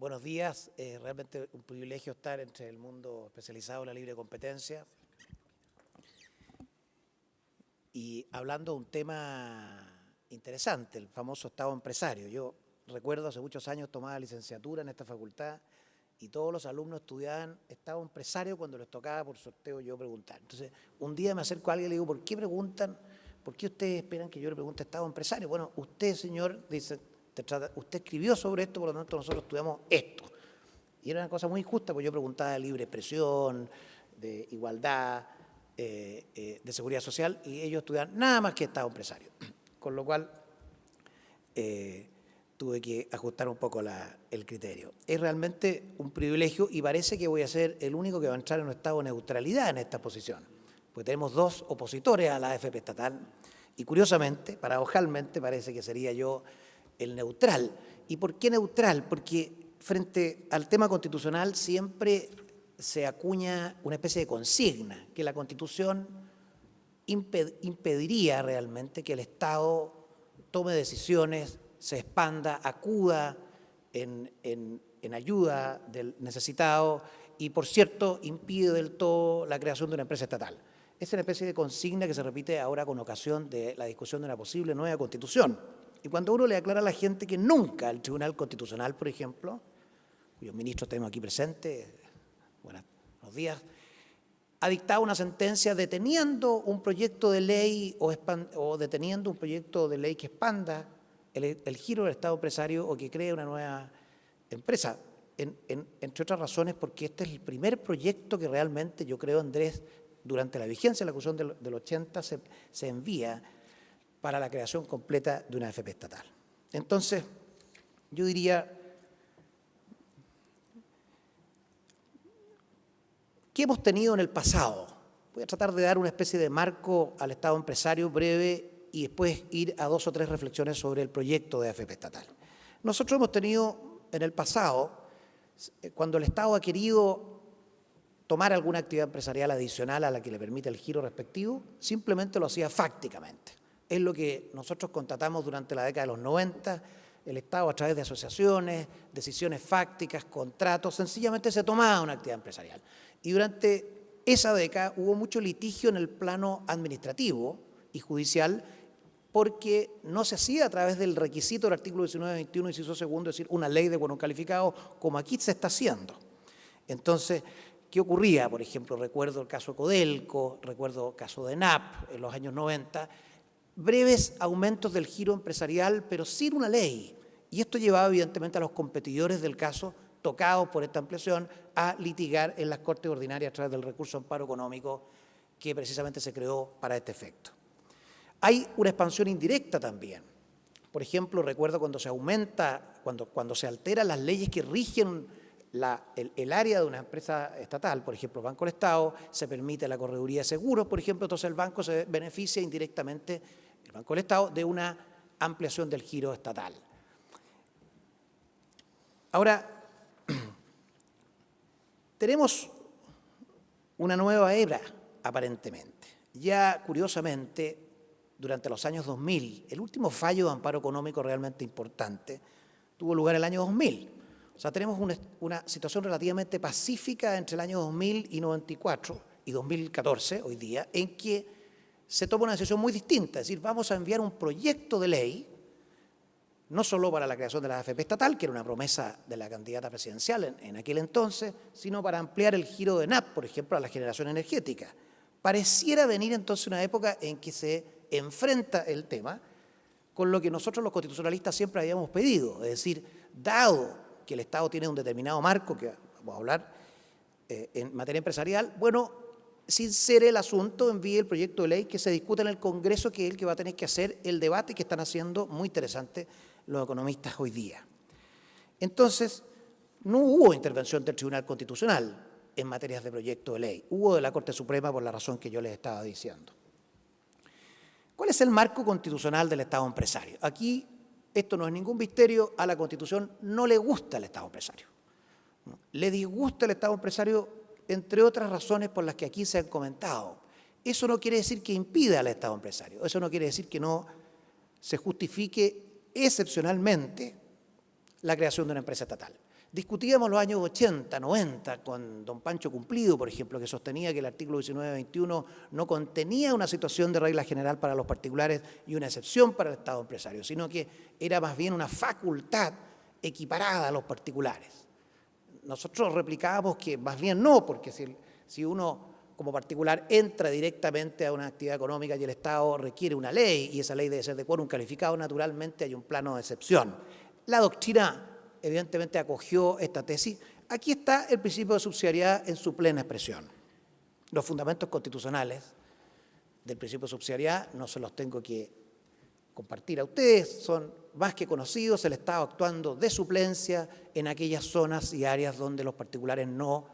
Buenos días, realmente un privilegio estar entre el mundo especializado en la libre competencia y hablando de un tema interesante, el famoso Estado empresario. Yo recuerdo hace muchos años tomaba licenciatura en esta facultad y todos los alumnos estudiaban Estado empresario cuando les tocaba por sorteo yo preguntar. Entonces, un día me acerco a alguien y le digo, ¿por qué preguntan? ¿Por qué ustedes esperan que yo le pregunte Estado empresario? Bueno, usted, señor, dice, usted escribió sobre esto, por lo tanto nosotros estudiamos esto. Y era una cosa muy injusta, porque yo preguntaba de libre expresión, de igualdad, de seguridad social, y ellos estudiaban nada más que Estado empresario. Con lo cual tuve que ajustar un poco el criterio. Es realmente un privilegio y parece que voy a ser el único que va a entrar en un estado de neutralidad en esta posición, porque tenemos dos opositores a la AFP estatal y curiosamente, paradojalmente, parece que sería yo el neutral. ¿Y por qué neutral? Porque frente al tema constitucional siempre se acuña una especie de consigna, que la Constitución impediría realmente que el Estado tome decisiones, se expanda, acuda en ayuda del necesitado y, por cierto, impide del todo la creación de una empresa estatal. Es una especie de consigna que se repite ahora con ocasión de la discusión de una posible nueva Constitución. Y cuando uno le aclara a la gente que nunca el Tribunal Constitucional, por ejemplo, cuyos ministros tenemos aquí presentes, buenos días, ha dictado una sentencia deteniendo un proyecto de ley o deteniendo un proyecto de ley que expanda el giro del Estado empresario o que cree una nueva empresa, entre otras razones porque este es el primer proyecto que realmente, yo creo, Andrés, durante la vigencia de la Constitución del 80 se envía para la creación completa de una AFP estatal. Entonces, yo diría, ¿qué hemos tenido en el pasado? Voy a tratar de dar una especie de marco al Estado empresario breve y después ir a dos o tres reflexiones sobre el proyecto de AFP estatal. Nosotros hemos tenido en el pasado, cuando el Estado ha querido tomar alguna actividad empresarial adicional a la que le permite el giro respectivo, simplemente lo hacía fácticamente. Es lo que nosotros constatamos durante la década de los 90, el Estado a través de asociaciones, decisiones fácticas, contratos, sencillamente se tomaba una actividad empresarial. Y durante esa década hubo mucho litigio en el plano administrativo y judicial porque no se hacía a través del requisito del artículo 19-21, inciso segundo, es decir, una ley de quórum calificado, como aquí se está haciendo. Entonces, ¿qué ocurría? Por ejemplo, recuerdo el caso Codelco, recuerdo el caso de NAP en los años 90, breves aumentos del giro empresarial, pero sin una ley. Y esto llevaba evidentemente a los competidores del caso, tocados por esta ampliación, a litigar en las Cortes Ordinarias a través del recurso de amparo económico que precisamente se creó para este efecto. Hay una expansión indirecta también. Por ejemplo, recuerdo cuando se aumenta, cuando se alteran las leyes que rigen el área de una empresa estatal, por ejemplo, Banco del Estado, se permite la correduría de seguros, por ejemplo, entonces el banco se beneficia indirectamente, el Banco del Estado, de una ampliación del giro estatal. Ahora, tenemos una nueva era, aparentemente. Ya, curiosamente, durante los años 2000, el último fallo de amparo económico realmente importante tuvo lugar el año 2000. O sea, tenemos una situación relativamente pacífica entre el año 2000 y 94 y 2014, hoy día, en que se toma una decisión muy distinta. Es decir, vamos a enviar un proyecto de ley, no solo para la creación de la AFP estatal, que era una promesa de la candidata presidencial en aquel entonces, sino para ampliar el giro de NAP, por ejemplo, a la generación energética. Pareciera venir entonces una época en que se enfrenta el tema con lo que nosotros los constitucionalistas siempre habíamos pedido, es decir, dado que el Estado tiene un determinado marco, que vamos a hablar en materia empresarial, bueno, sin ser el asunto, envíe el proyecto de ley que se discuta en el Congreso, que es el que va a tener que hacer el debate que están haciendo muy interesante los economistas hoy día. Entonces, no hubo intervención del Tribunal Constitucional en materias de proyecto de ley, hubo de la Corte Suprema por la razón que yo les estaba diciendo. ¿Cuál es el marco constitucional del Estado empresario? Aquí, esto no es ningún misterio, a la Constitución no le gusta el Estado empresario. Le disgusta el Estado empresario, entre otras razones por las que aquí se han comentado. Eso no quiere decir que impida al Estado empresario, eso no quiere decir que no se justifique excepcionalmente la creación de una empresa estatal. Discutíamos los años 80, 90, con don Pancho Cumplido, por ejemplo, que sostenía que el artículo 19-21 no contenía una situación de regla general para los particulares y una excepción para el Estado empresario, sino que era más bien una facultad equiparada a los particulares. Nosotros replicábamos que más bien no, porque si uno como particular entra directamente a una actividad económica y el Estado requiere una ley, y esa ley debe ser de quórum calificado, naturalmente hay un plano de excepción. La doctrina evidentemente acogió esta tesis. Aquí está el principio de subsidiariedad en su plena expresión. Los fundamentos constitucionales del principio de subsidiariedad no se los tengo que compartir a ustedes, son más que conocidos, el Estado actuando de suplencia en aquellas zonas y áreas donde los particulares no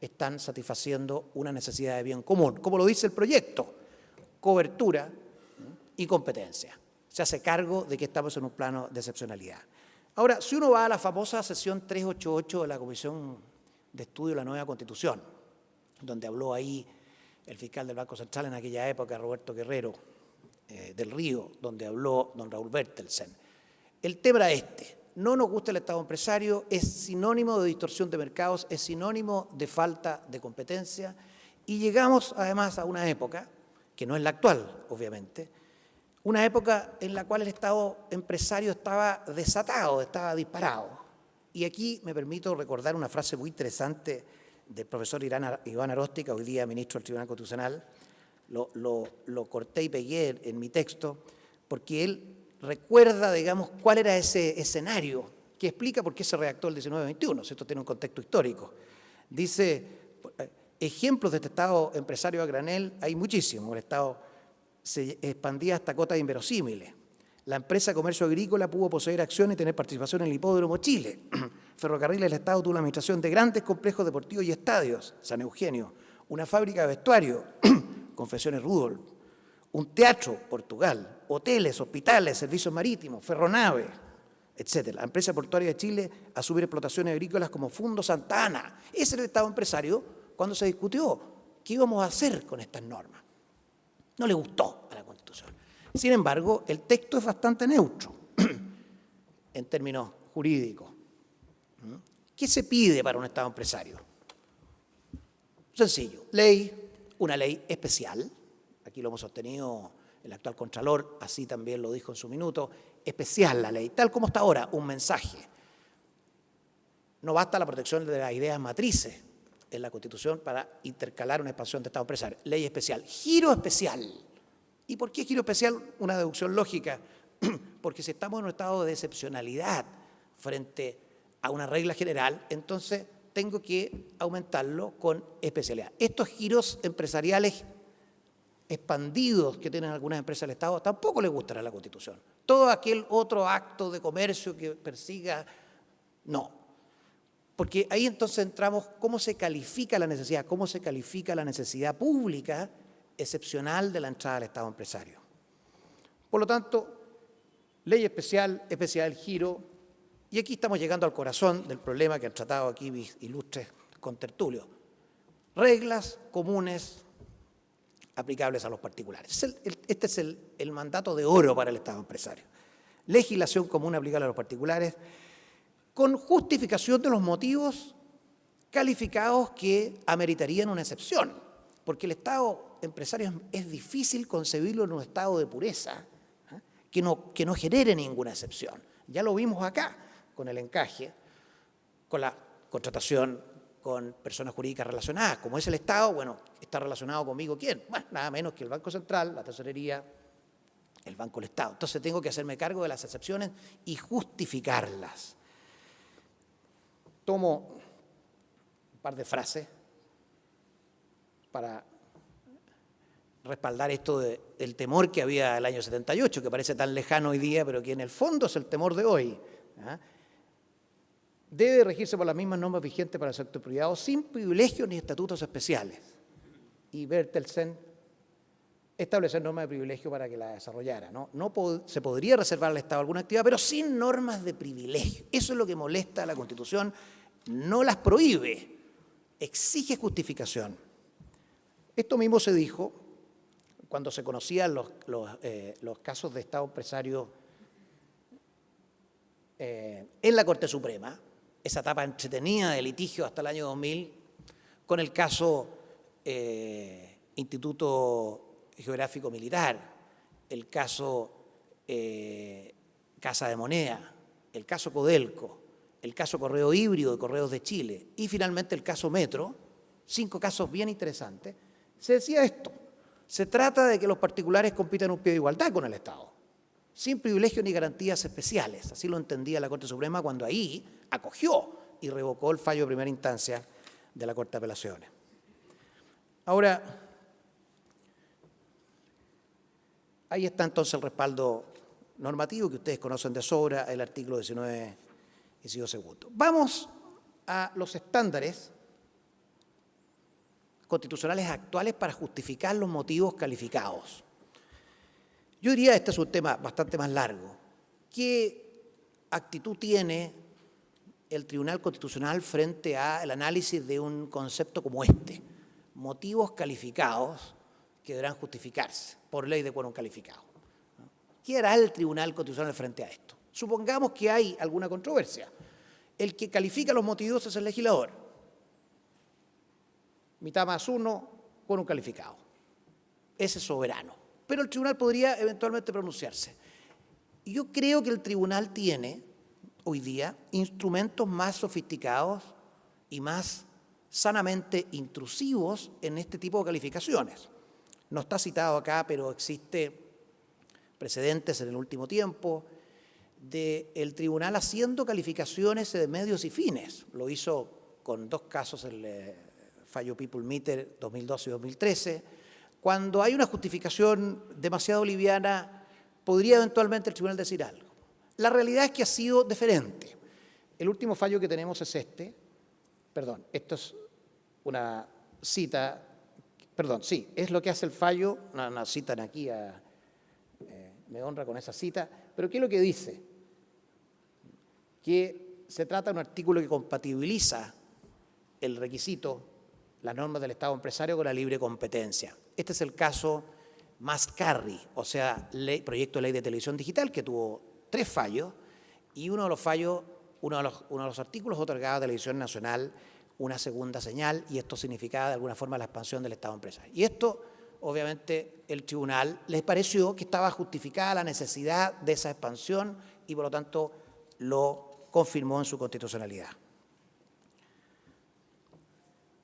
están satisfaciendo una necesidad de bien común. Como lo dice el proyecto, cobertura y competencia. Se hace cargo de que estamos en un plano de excepcionalidad. Ahora, si uno va a la famosa sesión 388 de la Comisión de Estudio de la Nueva Constitución, donde habló ahí el fiscal del Banco Central en aquella época, Roberto Guerrero del Río, donde habló don Raúl Bertelsen, el tema era este: no nos gusta el Estado empresario, es sinónimo de distorsión de mercados, es sinónimo de falta de competencia, y llegamos además a una época, que no es la actual, obviamente, una época en la cual el Estado empresario estaba desatado, estaba disparado. Y aquí me permito recordar una frase muy interesante del profesor Iván Aróstica, hoy día ministro del Tribunal Constitucional. Lo corté y pegué en mi texto, porque él recuerda, digamos, cuál era ese escenario que explica por qué se redactó el 19-21, si esto tiene un contexto histórico. Dice, ejemplos de este Estado empresario a granel hay muchísimos. El Estado se expandía hasta cotas inverosímiles. La empresa Comercio Agrícola pudo poseer acciones y tener participación en el Hipódromo Chile. Ferrocarriles del Estado tuvo la administración de grandes complejos deportivos y estadios, San Eugenio, una fábrica de vestuario, Confecciones Rudolf, un teatro, Portugal, hoteles, hospitales, servicios marítimos, ferronave, etc. La empresa portuaria de Chile asumió explotaciones agrícolas como Fundo Santa Ana. Ese era el Estado empresario cuando se discutió qué íbamos a hacer con estas normas. No le gustó a la Constitución. Sin embargo, el texto es bastante neutro en términos jurídicos. ¿Qué se pide para un Estado empresario? Sencillo, ley, una ley especial. Aquí lo hemos sostenido el actual Contralor, así también lo dijo en su minuto, especial la ley, tal como está ahora, un mensaje. No basta la protección de las ideas matrices en la Constitución para intercalar una expansión de Estado empresario. Ley especial, giro especial. ¿Y por qué giro especial? Una deducción lógica. Porque si estamos en un estado de excepcionalidad frente a una regla general, entonces tengo que aumentarlo con especialidad. Estos giros empresariales expandidos que tienen algunas empresas del Estado tampoco les gustará a la Constitución. Todo aquel otro acto de comercio que persiga, no. Porque ahí entonces entramos cómo se califica la necesidad, cómo se califica la necesidad pública excepcional de la entrada al Estado empresario. Por lo tanto, ley especial, especial giro, y aquí estamos llegando al corazón del problema que han tratado aquí mis ilustres contertulios. Reglas comunes aplicables a los particulares. Este es el mandato de oro para el Estado empresario. Legislación común aplicable a los particulares, con justificación de los motivos calificados que ameritarían una excepción, porque el Estado empresario es difícil concebirlo en un estado de pureza, que no genere ninguna excepción. Ya lo vimos acá, con el encaje, con la contratación con personas jurídicas relacionadas. Como es el Estado, bueno, está relacionado conmigo ¿quién? Bueno, nada menos que el Banco Central, la Tesorería, el Banco del Estado. Entonces tengo que hacerme cargo de las excepciones y justificarlas. Tomo un par de frases para respaldar esto del temor que había el año 78, que parece tan lejano hoy día, pero que en el fondo es el temor de hoy. Debe regirse por las mismas normas vigentes para el sector privado, sin privilegios ni estatutos especiales. Y Bertelsen establecer normas de privilegio para que la desarrollara. Se podría reservar al Estado alguna actividad, pero sin normas de privilegio. Eso es lo que molesta a la Constitución. No las prohíbe, exige justificación. Esto mismo se dijo cuando se conocían los casos de Estado empresario en la Corte Suprema, esa etapa entretenida de litigio hasta el año 2000 con el caso Instituto Geográfico Militar, el caso Casa de Moneda, el caso Codelco, el caso Correo Híbrido de Correos de Chile y finalmente el caso Metro, 5 casos bien interesantes, se decía esto: se trata de que los particulares compitan a un pie de igualdad con el Estado, sin privilegios ni garantías especiales. Así lo entendía la Corte Suprema cuando ahí acogió y revocó el fallo de primera instancia de la Corte de Apelaciones. Ahora, ahí está entonces el respaldo normativo que ustedes conocen de sobra, el artículo 19, inciso segundo. Vamos a los estándares constitucionales actuales para justificar los motivos calificados. Yo diría, este es un tema bastante más largo. ¿Qué actitud tiene el Tribunal Constitucional frente al análisis de un concepto como este? Motivos calificados que deberán justificarse por ley de quórum calificado. ¿Qué hará el Tribunal Constitucional frente a esto? Supongamos que hay alguna controversia. El que califica los motivos es el legislador. Mitad más uno, quórum calificado. Ese es soberano. Pero el tribunal podría eventualmente pronunciarse. Yo creo que el tribunal tiene hoy día instrumentos más sofisticados y más sanamente intrusivos en este tipo de calificaciones. No está citado acá, pero existe precedentes en el último tiempo del tribunal haciendo calificaciones de medios y fines. Lo hizo con 2 casos, el fallo People Meter 2012 y 2013. Cuando hay una justificación demasiado liviana, podría eventualmente el tribunal decir algo. La realidad es que ha sido diferente. El último fallo que tenemos es este. Perdón, esto es una cita. Perdón, sí, es lo que hace el fallo. No citan aquí me honra con esa cita. Pero ¿qué es lo que dice? Que se trata de un artículo que compatibiliza el requisito, las normas del Estado empresario, con la libre competencia. Este es el caso Mascarri, o sea, proyecto de ley de televisión digital, que tuvo 3 fallos, y uno de los fallos, uno de los artículos otorgaba a Televisión Nacional una segunda señal, y esto significaba de alguna forma la expansión del Estado empresario. Y esto, obviamente, el tribunal les pareció que estaba justificada la necesidad de esa expansión y, por lo tanto, lo confirmó en su constitucionalidad.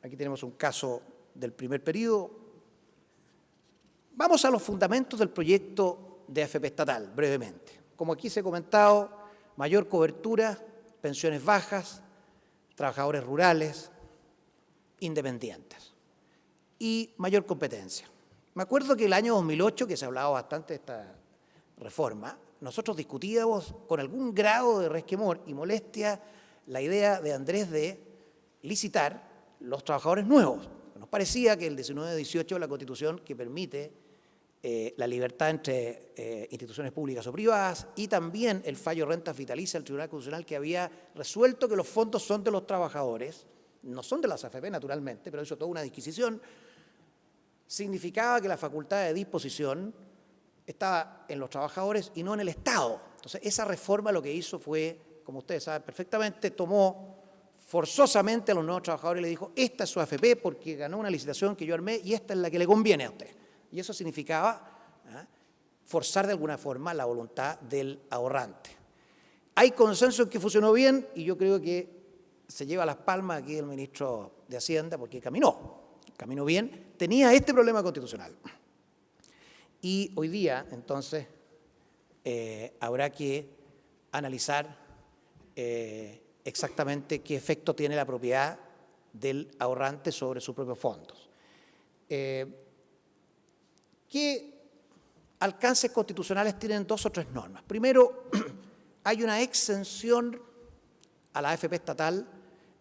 Aquí tenemos un caso del primer periodo. Vamos a los fundamentos del proyecto de AFP estatal, brevemente. Como aquí se ha comentado, mayor cobertura, pensiones bajas, trabajadores rurales, independientes y mayor competencia. Me acuerdo que el año 2008, que se hablaba bastante de esta reforma, nosotros discutíamos con algún grado de resquemor y molestia la idea de Andrés de licitar los trabajadores nuevos. Nos parecía que el 19-18 de la Constitución, que permite la libertad entre instituciones públicas o privadas, y también el fallo rentas vitalicias del Tribunal Constitucional, que había resuelto que los fondos son de los trabajadores, no son de las AFP naturalmente, pero hizo toda una disquisición, significaba que la facultad de disposición estaba en los trabajadores y no en el Estado. Entonces, esa reforma lo que hizo fue, como ustedes saben perfectamente, tomó forzosamente a los nuevos trabajadores y le dijo: esta es su AFP porque ganó una licitación que yo armé y esta es la que le conviene a usted. Y eso significaba forzar de alguna forma la voluntad del ahorrante. Hay consenso en que funcionó bien y yo creo que se lleva las palmas aquí el ministro de Hacienda porque caminó bien, tenía este problema constitucional. Y hoy día, entonces, habrá que analizar exactamente qué efecto tiene la propiedad del ahorrante sobre sus propios fondos. ¿Qué alcances constitucionales tienen 2 o 3 normas? Primero, hay una exención a la AFP estatal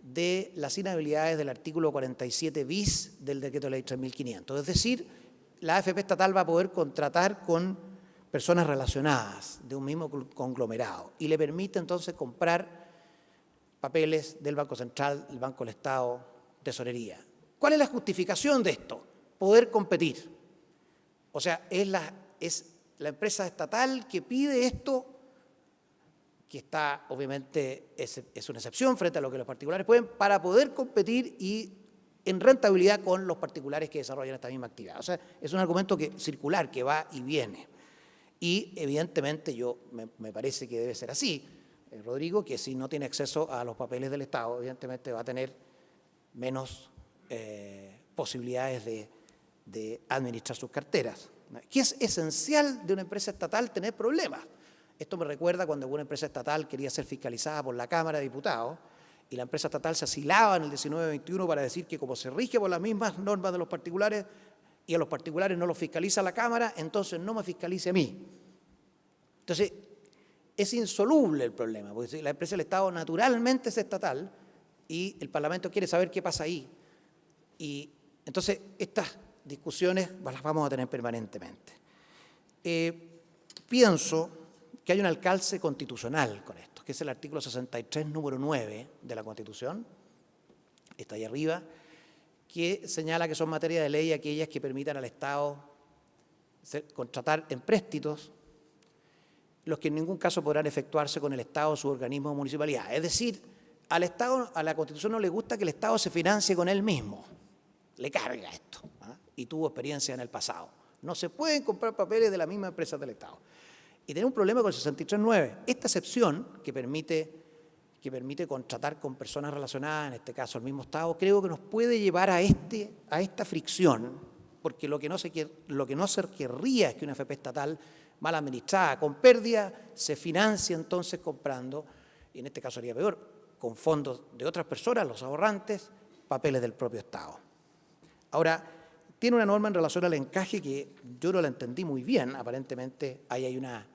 de las inhabilidades del artículo 47 bis del Decreto de Ley 3.500. Es decir, la AFP estatal va a poder contratar con personas relacionadas de un mismo conglomerado y le permite entonces comprar papeles del Banco Central, del Banco del Estado, Tesorería. ¿Cuál es la justificación de esto? Poder competir. O sea, es la empresa estatal que pide esto, que está, obviamente, es una excepción frente a lo que los particulares pueden, para poder competir y en rentabilidad con los particulares que desarrollan esta misma actividad. O sea, es un argumento circular que va y viene. Y evidentemente me parece que debe ser así, Rodrigo, que si no tiene acceso a los papeles del Estado, evidentemente va a tener menos posibilidades de administrar sus carteras, que es esencial de una empresa estatal tener problemas. Esto me recuerda cuando una empresa estatal quería ser fiscalizada por la Cámara de Diputados y la empresa estatal se asilaba en el 1921 para decir que como se rige por las mismas normas de los particulares y a los particulares no los fiscaliza la Cámara, entonces no me fiscalice a mí. Entonces, es insoluble el problema, porque la empresa del Estado naturalmente es estatal y el Parlamento quiere saber qué pasa ahí. Y entonces, estas discusiones las vamos a tener permanentemente. Pienso que hay un alcance constitucional con esto, que es el artículo 63, número 9 de la Constitución, está ahí arriba, que señala que son materia de ley aquellas que permitan al Estado contratar empréstitos, los que en ningún caso podrán efectuarse con el Estado o su organismo o municipalidad. Es decir, al Estado, a la Constitución no le gusta que el Estado se financie con él mismo. Le carga esto, ¿eh? Y tuvo experiencia en el pasado. No se pueden comprar papeles de la misma empresa del Estado. Y tiene un problema con el 63.9. Esta excepción que permite contratar con personas relacionadas, en este caso el mismo Estado, creo que nos puede llevar a esta fricción, porque lo que no se querría es que una AFP estatal mal administrada, con pérdida, se financia entonces comprando, y en este caso sería peor, con fondos de otras personas, los ahorrantes, papeles del propio Estado. Ahora, tiene una norma en relación al encaje que yo no la entendí muy bien. Aparentemente ahí hay una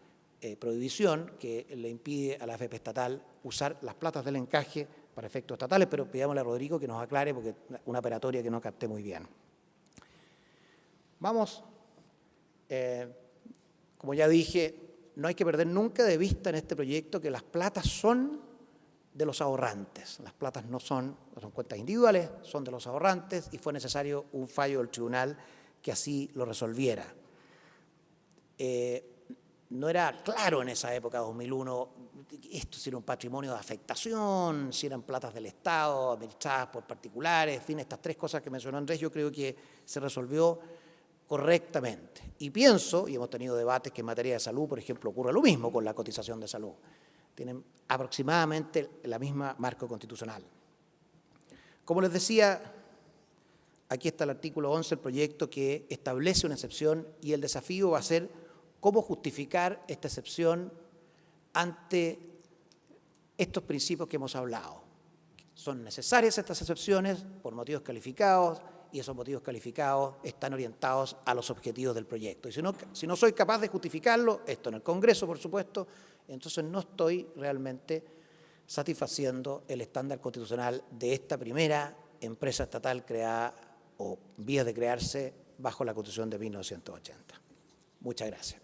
prohibición que le impide a la AFP estatal usar las platas del encaje para efectos estatales, pero pidámosle a Rodrigo que nos aclare porque es una operatoria que no capté muy bien. Vamos, como ya dije, no hay que perder nunca de vista en este proyecto que las platas son de los ahorrantes. Las platas no son cuentas individuales, son de los ahorrantes y fue necesario un fallo del tribunal que así lo resolviera. No era claro en esa época, 2001, esto si era un patrimonio de afectación, si eran platas del Estado, administradas por particulares, en fin, estas tres cosas que mencionó Andrés, yo creo que se resolvió correctamente. Y pienso, y hemos tenido debates que en materia de salud, por ejemplo, ocurre lo mismo con la cotización de salud. Tienen aproximadamente la misma marco constitucional. Como les decía, aquí está el artículo 11 del proyecto que establece una excepción y el desafío va a ser cómo justificar esta excepción ante estos principios que hemos hablado. Son necesarias estas excepciones por motivos calificados y esos motivos calificados están orientados a los objetivos del proyecto. Y si no soy capaz de justificarlo, esto en el Congreso, por supuesto, entonces no estoy realmente satisfaciendo el estándar constitucional de esta primera empresa estatal creada o vías de crearse bajo la Constitución de 1980. Muchas gracias.